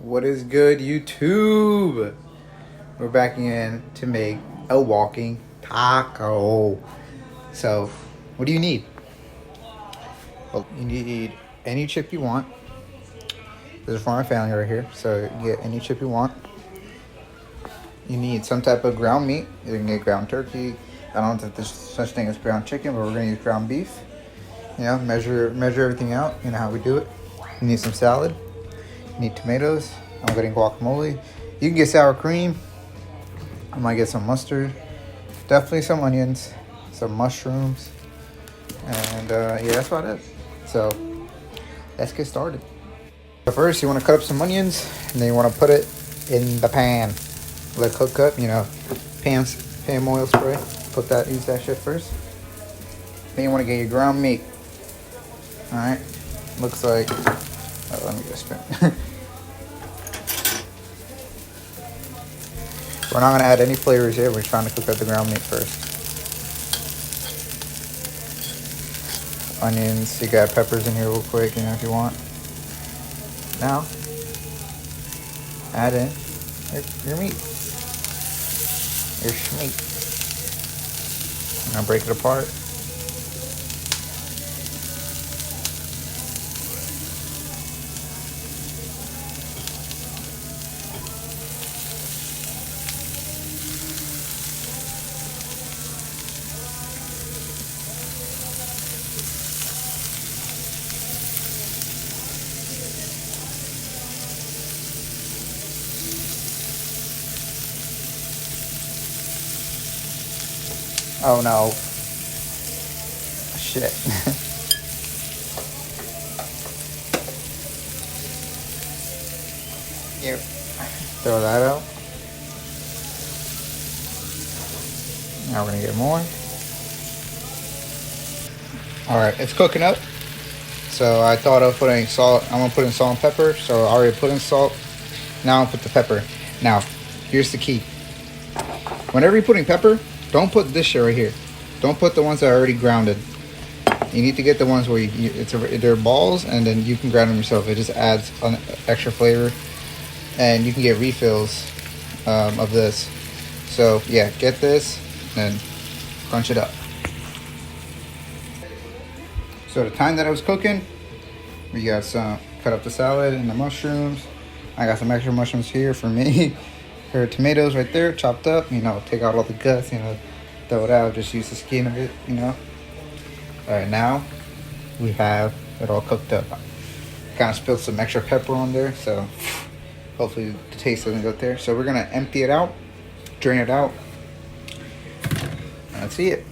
What is good, YouTube? We're back in to make a walking taco. So, what do you need? Well, you need any chip you want. This is for my family right here. So, you get any chip you want. You need some type of ground meat. You can get ground turkey. I don't know if there's such thing as ground chicken, but we're gonna use ground beef. You know, measure everything out. You know how we do it. You need some salad. You need tomatoes. I'm getting guacamole. You can get sour cream. I might get some mustard. Definitely some onions, some mushrooms, and yeah, that's about it. So let's get started. So first, you want to cut up some onions, and then you want to put it in the pan. Let it cook up. You know, pan oil spray. Use that shit first. Then you want to get your ground meat. All right. Looks like. Oh, let me get a spoon. We're not going to add any flavors here. We're trying to cook up the ground meat first. Onions. You got peppers in here real quick, you know, if you want. Now, add in your meat. Your schmeat. Now break it apart. Oh no. Shit. You throw that out. Now we're gonna get more. Alright, it's cooking up. So I thought of putting salt. I'm gonna put in salt and pepper. So I already put in salt. Now I'll put the pepper. Now, here's the key. Whenever you're putting pepper, don't put this shit right here. Don't put the ones that are already grounded. You need to get the ones where they're balls, and then you can grind them yourself. It just adds an extra flavor, and you can get refills of this. So yeah, get this and crunch it up. So the time that I was cooking, we got some cut up the salad and the mushrooms. I got some extra mushrooms here for me. Here are tomatoes right there, chopped up. You know, take out all the guts. You know, throw it out. Just use the skin of it. You know. All right, now we have it all cooked up. Kind of spilled some extra pepper on there, so hopefully the taste doesn't go there. So we're gonna empty it out, drain it out. Let's see it.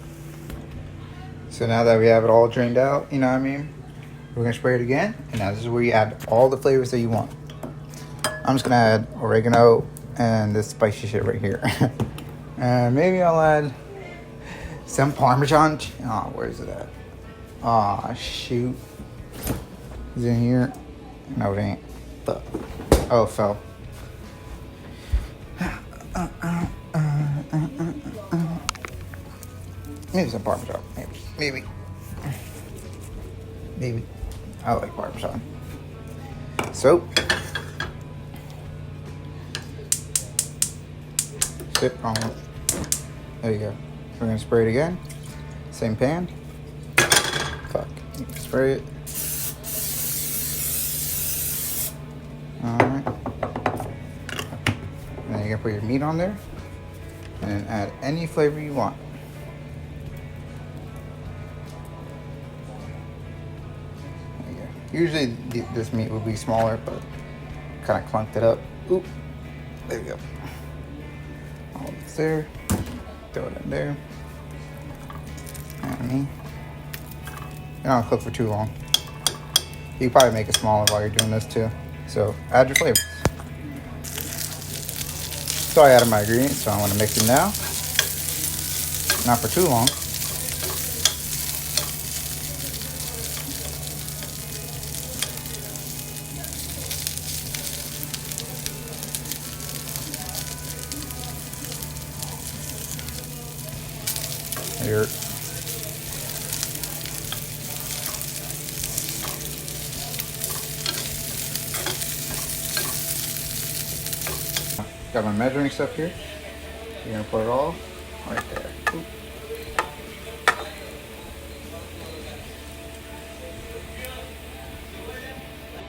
So now that we have it all drained out, you know what I mean, we're gonna spray it again. And now this is where you add all the flavors that you want. I'm just gonna add oregano and this spicy shit right here. And maybe I'll add some Parmesan. Oh, where is it at? Aw, shoot. Is it in here? No, it ain't. Fuck. Oh, it fell. Maybe some Parmesan. Maybe. I like Parmesan. So, sip on it. There you go. We're gonna spray it again. Same pan. Fuck. Spray it. Alright. And then you can put your meat on there. And then add any flavor you want. There you go. Usually this meat would be smaller, but kind of clunked it up. Oop. There you go. All this there. Throw it in there. And don't cook for too long. You can probably make it smaller while you're doing this too. So add your flavors. So I added my ingredients, so I want to mix it now. Not for too long. Here. Got my measuring stuff here. You're gonna put it all right there. Oop.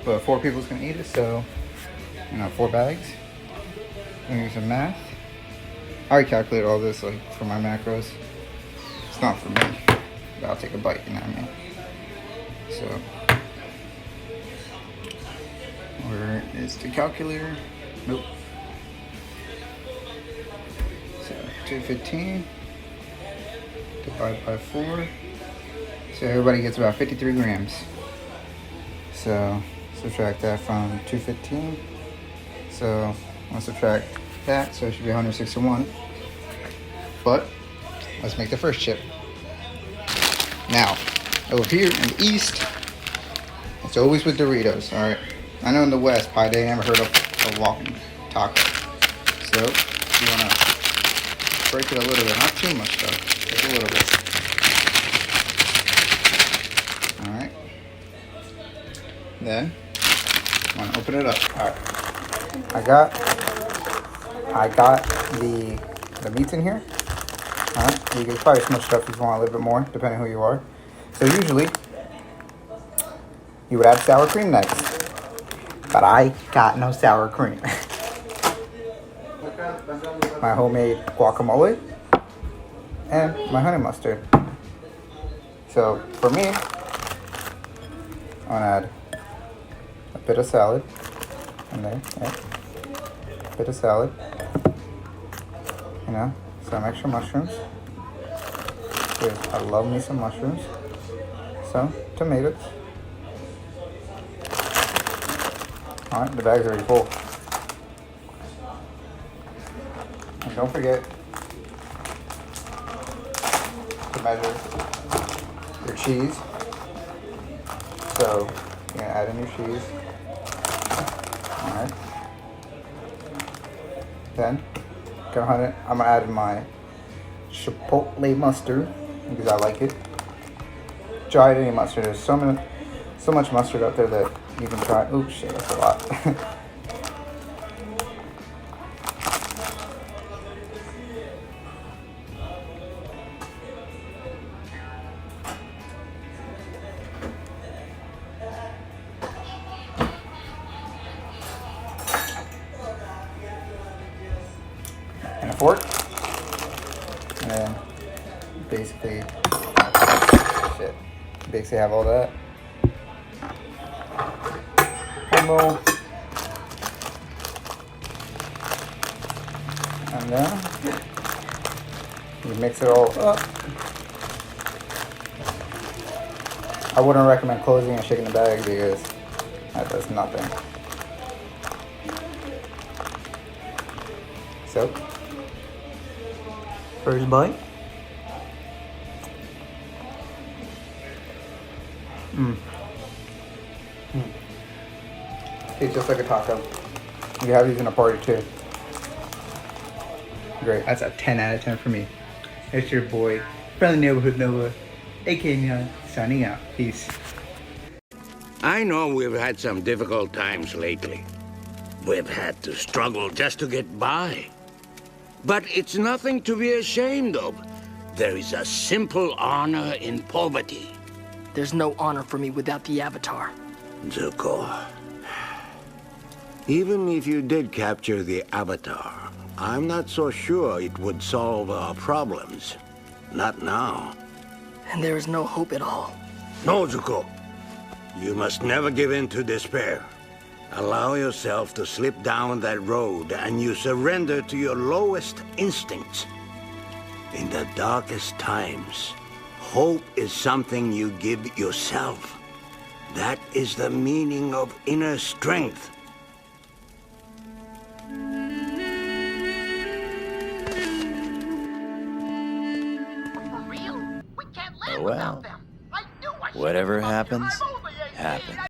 But 4 people's gonna eat it, so 4 bags. I'm gonna do some math. I already calculated all this like for my macros. It's not for me, but I'll take a bite, you know what I mean? So, where is the calculator? Nope. So 215 divided by 4. So everybody gets about 53 grams. So subtract that from 215. So I'll subtract that, so it should be 161. But let's make the first chip. Now, over here in the East, it's always with Doritos, alright? I know in the West, probably they never heard of a walking taco. So, you want to break it a little bit, not too much though, just a little bit. Alright. Then, I want to open it up. Alright. I got the meats in here. Alright, you can probably smush it up if you want a little bit more, depending on who you are. So usually, you would add sour cream next. But I got no sour cream. My homemade guacamole and my honey mustard. So for me, I'm gonna add a bit of salad in there. Yeah. A bit of salad. Some extra mushrooms. Because I love me some mushrooms. Some tomatoes. Alright, the bag's already full. And don't forget to measure your cheese. So, you're gonna add in your cheese. Alright. Then, I'm gonna add in my chipotle mustard because I like it. Try any mustard. There's so much mustard out there that you can try. Oops, shit, that's a lot. And a fork. And then basically have all that. And then you mix it all up. I wouldn't recommend closing and shaking the bag because that does nothing. So, first bite. Tastes just like a taco. You have these in a party too. Great. That's a 10 out of 10 for me. It's your boy, Friendly Neighborhood Noah, aka Neon, signing out. Peace. I know we've had some difficult times lately. We've had to struggle just to get by. But it's nothing to be ashamed of. There is a simple honor in poverty. There's no honor for me without the Avatar. Zuko, even if you did capture the Avatar, I'm not so sure it would solve our problems. Not now. And there is no hope at all. No, Zuko. You must never give in to despair. Allow yourself to slip down that road and you surrender to your lowest instincts. In the darkest times, hope is something you give yourself. That is the meaning of inner strength. Well, whatever happens, happens.